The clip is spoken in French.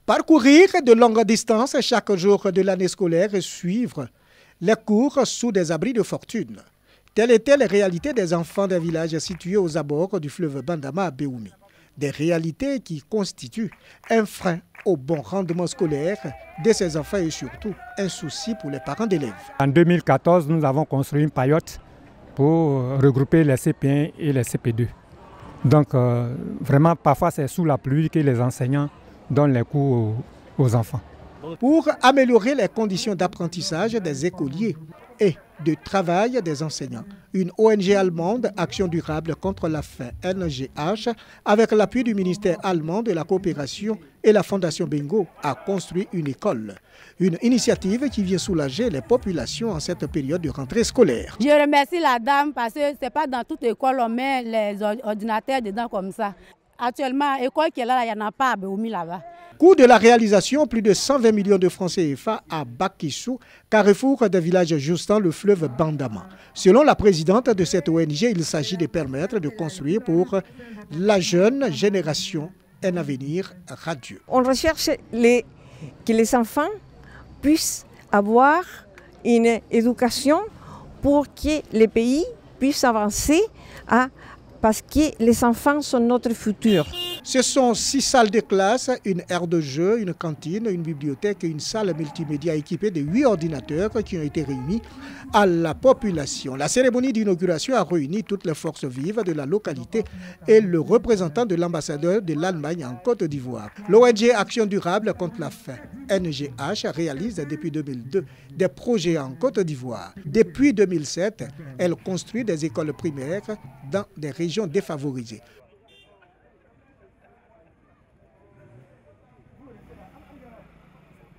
Parcourir de longues distances chaque jour de l'année scolaire et suivre les cours sous des abris de fortune. Telle était la réalité des enfants d'un village situé aux abords du fleuve Bandama à Béoumi. Des réalités qui constituent un frein au bon rendement scolaire de ces enfants et surtout un souci pour les parents d'élèves. En 2014, nous avons construit une paillote pour regrouper les CP1 et les CP2. Donc vraiment parfois c'est sous la pluie que les enseignants donnent les cours aux enfants. Pour améliorer les conditions d'apprentissage des écoliers et de travail des enseignants, une ONG allemande, Action durable contre la faim, NGH, avec l'appui du ministère allemand de la coopération et la Fondation Bengo, a construit une école. Une initiative qui vient soulager les populations en cette période de rentrée scolaire. Je remercie la dame parce que ce n'est pas dans toute école on met les ordinateurs dedans comme ça. Actuellement, l'école qui est là, il n'y en a pas à Béoumi là-bas. Coût de la réalisation, plus de 120 millions de francs CFA à Bakissou, carrefour des villages justant le fleuve Bandama. Selon la présidente de cette ONG, il s'agit de permettre de construire pour la jeune génération un avenir radieux. On recherche que les enfants puissent avoir une éducation pour que le pays puisse avancer parce que les enfants sont notre futur. Ce sont 6 salles de classe, une aire de jeu, une cantine, une bibliothèque et une salle multimédia équipée de 8 ordinateurs qui ont été réunis à la population. La cérémonie d'inauguration a réuni toutes les forces vives de la localité et le représentant de l'ambassadeur de l'Allemagne en Côte d'Ivoire. L'ONG Action durable contre la faim, NGH, réalise depuis 2002 des projets en Côte d'Ivoire. Depuis 2007, elle construit des écoles primaires dans des régions défavorisées.